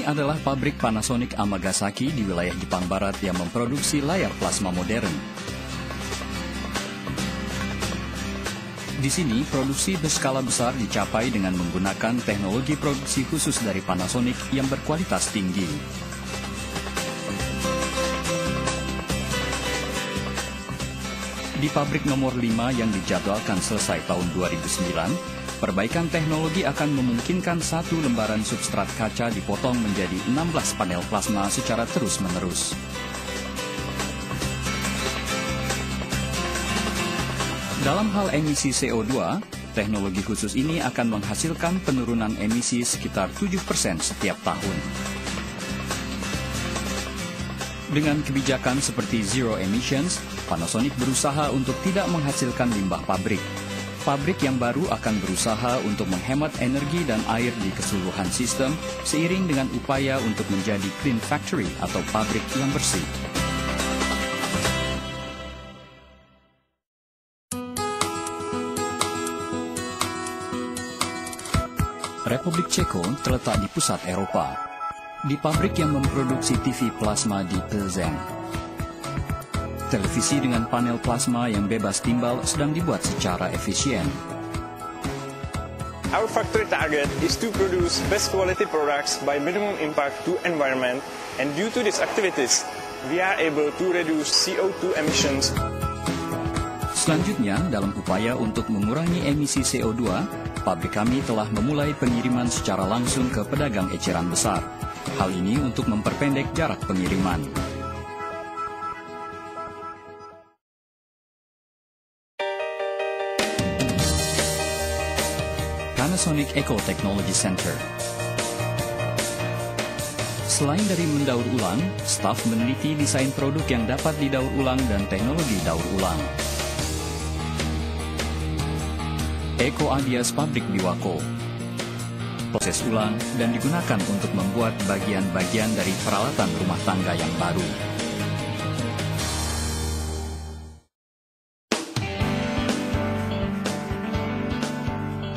adalah pabrik Panasonic Amagasaki di wilayah Jepang Barat yang memproduksi layar plasma modern. Di sini, produksi berskala besar dicapai dengan menggunakan teknologi produksi khusus dari Panasonic yang berkualitas tinggi. Di pabrik nomor 5 yang dijadwalkan selesai tahun 2009, perbaikan teknologi akan memungkinkan satu lembaran substrat kaca dipotong menjadi 16 panel plasma secara terus-menerus. Dalam hal emisi CO2, teknologi khusus ini akan menghasilkan penurunan emisi sekitar 7% setiap tahun. Dengan kebijakan seperti zero emissions, Panasonic berusaha untuk tidak menghasilkan limbah pabrik. Pabrik yang baru akan berusaha untuk menghemat energi dan air di keseluruhan sistem seiring dengan upaya untuk menjadi clean factory atau pabrik yang bersih. Republik Ceko terletak di pusat Eropa, di pabrik yang memproduksi TV plasma di Plzeň. Televisi dengan panel plasma yang bebas timbal sedang dibuat secara efisien. Our factory target is to produce best quality products by minimum impact to environment, and due to these activities, we are able to reduce CO2 emissions. Selanjutnya, dalam upaya untuk mengurangi emisi CO2, pabrik kami telah memulai pengiriman secara langsung ke pedagang eceran besar. Hal ini untuk memperpendek jarak pengiriman. Panasonic Eco Technology Center. Selain dari mendaur ulang, staf meneliti desain produk yang dapat didaur ulang dan teknologi daur ulang. Eco Adias Pabrik Biwako. Proses ulang dan digunakan untuk membuat bagian-bagian dari peralatan rumah tangga yang baru.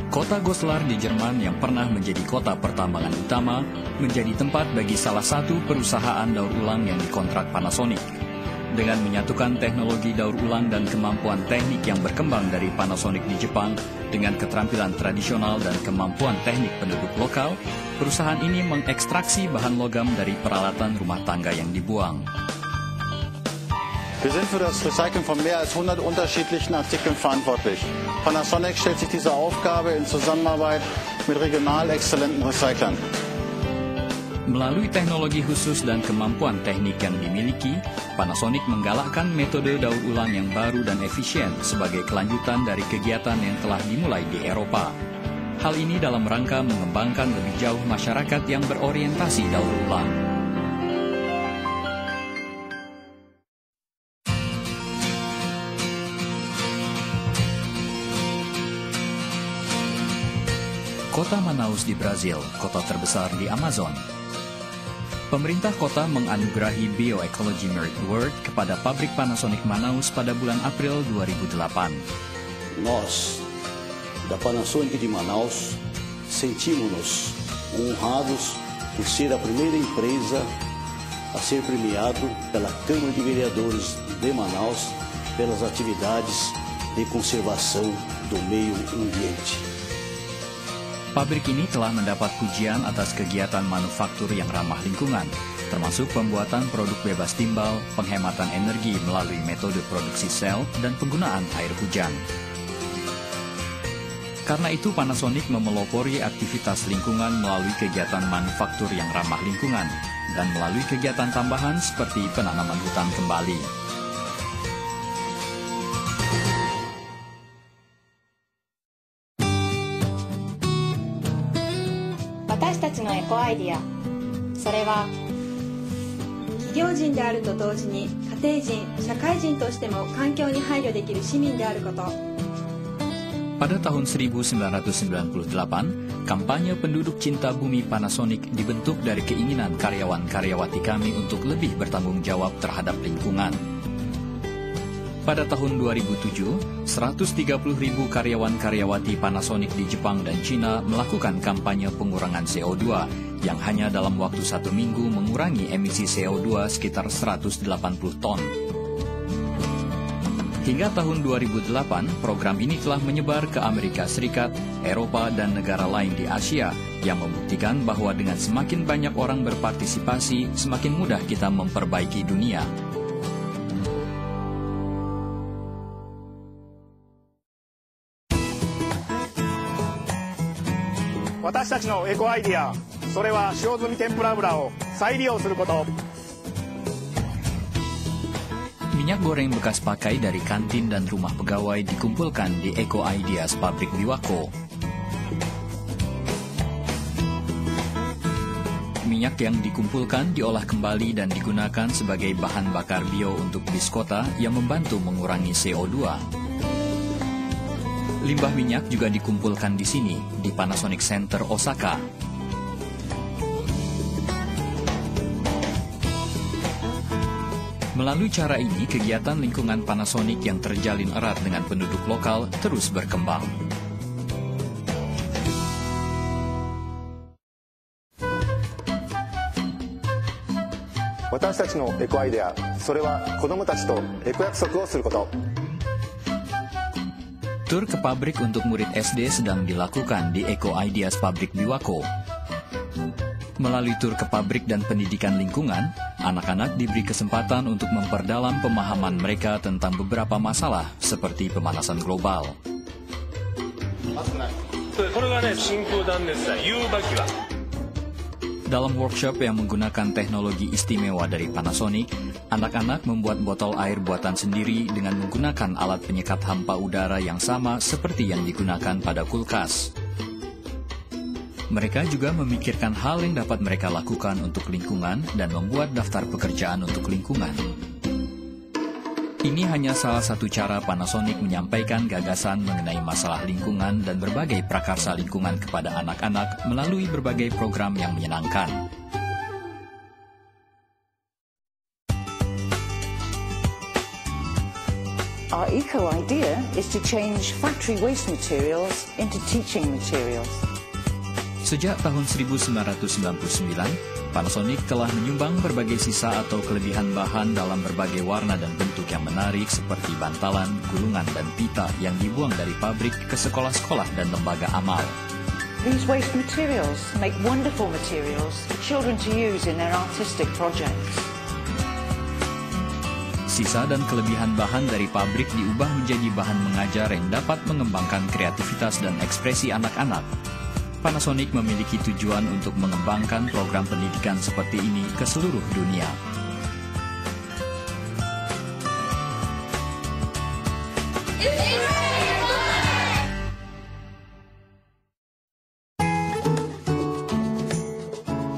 Kota Goslar di Jerman yang pernah menjadi kota pertambangan utama, menjadi tempat bagi salah satu perusahaan daur ulang yang dikontrak Panasonic. Dengan menyatukan teknologi daur ulang dan kemampuan teknik yang berkembang dari Panasonic di Jepang, dengan keterampilan tradisional dan kemampuan teknik penduduk lokal, perusahaan ini mengekstraksi bahan logam dari peralatan rumah tangga yang dibuang. Wir sind für das Recyceln von mehr als 100 unterschiedlichen Artikeln verantwortlich. Panasonic stellt sich diese Aufgabe in Zusammenarbeit mit regional exzellenten Recyclern. Melalui teknologi khusus dan kemampuan teknik yang dimiliki, Panasonic menggalakkan metode daur ulang yang baru dan efisien sebagai kelanjutan dari kegiatan yang telah dimulai di Eropa. Hal ini dalam rangka mengembangkan lebih jauh masyarakat yang berorientasi daur ulang. Kota Manaus di Brazil, kota terbesar di Amazon. Pemerintah kota menganugerahi Bioecology Merit Award kepada pabrik Panasonic Manaus pada bulan April 2008. Nós, da Panasonic de Manaus, sentimos-nos honrados por ser a primeira empresa a ser premiado pela Câmara de Vereadores de Manaus pelas atividades de conservação do meio ambiente. Pabrik ini telah mendapat pujian atas kegiatan manufaktur yang ramah lingkungan, termasuk pembuatan produk bebas timbal, penghematan energi melalui metode produksi sel, dan penggunaan air hujan. Karena itu, Panasonic memelopori aktivitas lingkungan melalui kegiatan manufaktur yang ramah lingkungan, dan melalui kegiatan tambahan seperti penanaman hutan kembali. 私たちのエコアイディア、それは企業人であると同時に家庭人、社会人としても環境に配慮できる市民であること。 Pada tahun 1998, kampanye penduduk cinta bumi Panasonic dibentuk dari keinginan karyawan-karyawati kami untuk lebih bertanggung jawab terhadap lingkungan. Pada tahun 2007, 130.000 karyawan-karyawati Panasonic di Jepang dan Cina melakukan kampanye pengurangan CO2 yang hanya dalam waktu 1 minggu mengurangi emisi CO2 sekitar 180 ton. Hingga tahun 2008, program ini telah menyebar ke Amerika Serikat, Eropa, dan negara lain di Asia, yang membuktikan bahwa dengan semakin banyak orang berpartisipasi, semakin mudah kita memperbaiki dunia. Minyak goreng bekas pakai dari kantin dan rumah pegawai dikumpulkan di Eco Ideas pabrik Biwako. Minyak yang dikumpulkan diolah kembali dan digunakan sebagai bahan bakar bio untuk bis kota yang membantu mengurangi CO2. Limbah minyak juga dikumpulkan di sini, di Panasonic Center Osaka. Melalui cara ini, kegiatan lingkungan Panasonic yang terjalin erat dengan penduduk lokal terus berkembang. Tur ke pabrik untuk murid SD sedang dilakukan di Eco Ideas pabrik Biwako. Melalui tur ke pabrik dan pendidikan lingkungan, anak-anak diberi kesempatan untuk memperdalam pemahaman mereka tentang beberapa masalah seperti pemanasan global. Dalam workshop yang menggunakan teknologi istimewa dari Panasonic, anak-anak membuat botol air buatan sendiri dengan menggunakan alat penyekat hampa udara yang sama seperti yang digunakan pada kulkas. Mereka juga memikirkan hal yang dapat mereka lakukan untuk lingkungan dan membuat daftar pekerjaan untuk lingkungan. Ini hanya salah satu cara Panasonic menyampaikan gagasan mengenai masalah lingkungan dan berbagai prakarsa lingkungan kepada anak-anak melalui berbagai program yang menyenangkan. Our eco idea is to change factory waste materials into teaching materials. Sejak tahun 1999, Panasonic telah menyumbang berbagai sisa atau kelebihan bahan dalam berbagai warna dan bentuk yang menarik seperti bantalan, gulungan, dan pita yang dibuang dari pabrik ke sekolah-sekolah dan lembaga amal. These waste materials make wonderful materials for children to use in their artistic projects. Sisa dan kelebihan bahan dari pabrik diubah menjadi bahan mengajar yang dapat mengembangkan kreativitas dan ekspresi anak-anak. Panasonic memiliki tujuan untuk mengembangkan program pendidikan seperti ini ke seluruh dunia.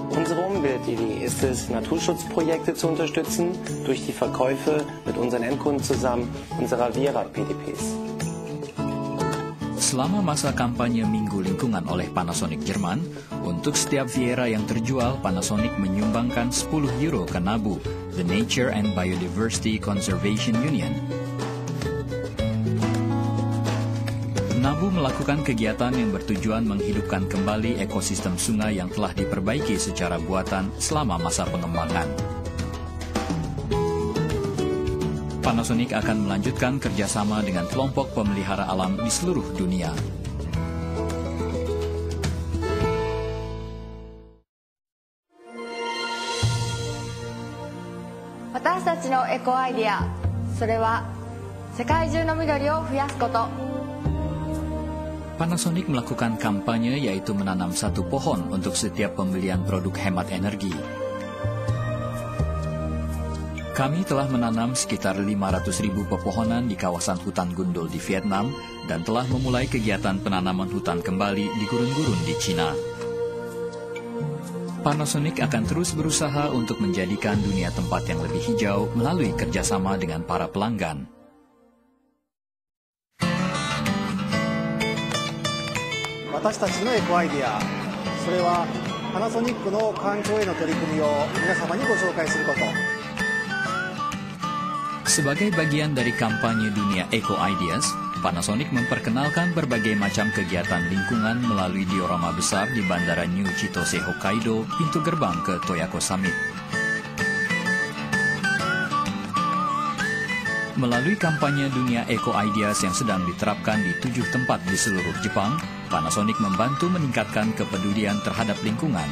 Unsere Umweltidee ist es, Naturschutzprojekte zu unterstützen durch die Verkäufe mit unseren Endkunden zusammen unserer Vera-PDPs. Selama masa kampanye Minggu Lingkungan oleh Panasonic Jerman, untuk setiap Viera yang terjual, Panasonic menyumbangkan 10 euro ke NABU, the Nature and Biodiversity Conservation Union. NABU melakukan kegiatan yang bertujuan menghidupkan kembali ekosistem sungai yang telah diperbaiki secara buatan selama masa pengembangan. Panasonic akan melanjutkan kerjasama dengan kelompok pemelihara alam di seluruh dunia. Panasonic melakukan kampanye yaitu menanam 1 pohon untuk setiap pembelian produk hemat energi. Kami telah menanam sekitar 500.000 pepohonan di kawasan hutan gundul di Vietnam dan telah memulai kegiatan penanaman hutan kembali di gurun-gurun di Cina. Panasonic akan terus berusaha untuk menjadikan dunia tempat yang lebih hijau melalui kerjasama dengan para pelanggan. Sebagai bagian dari kampanye dunia Eco Ideas, Panasonic memperkenalkan berbagai macam kegiatan lingkungan melalui diorama besar di Bandara New Chitose, Hokkaido, pintu gerbang ke Toyako Summit. Melalui kampanye dunia Eco Ideas yang sedang diterapkan di 7 tempat di seluruh Jepang, Panasonic membantu meningkatkan kepedulian terhadap lingkungan.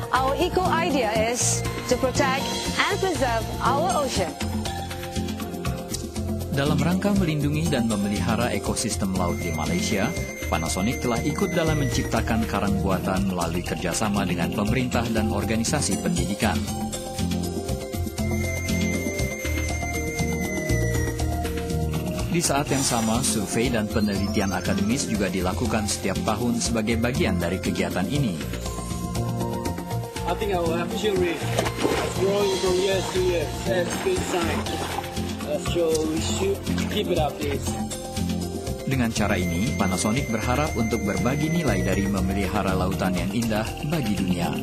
Our eco idea is to protect and preserve our ocean. Dalam rangka melindungi dan memelihara ekosistem laut di Malaysia, Panasonic telah ikut dalam menciptakan karang buatan melalui kerjasama dengan pemerintah dan organisasi pendidikan. Di saat yang sama, survei dan penelitian akademis juga dilakukan setiap tahun sebagai bagian dari kegiatan ini. I think our official rate is growing from year to year. That's good sign. So we should keep it up, please. Dengan cara ini, Panasonic berharap untuk berbagi nilai dari memelihara lautan yang indah bagi dunia.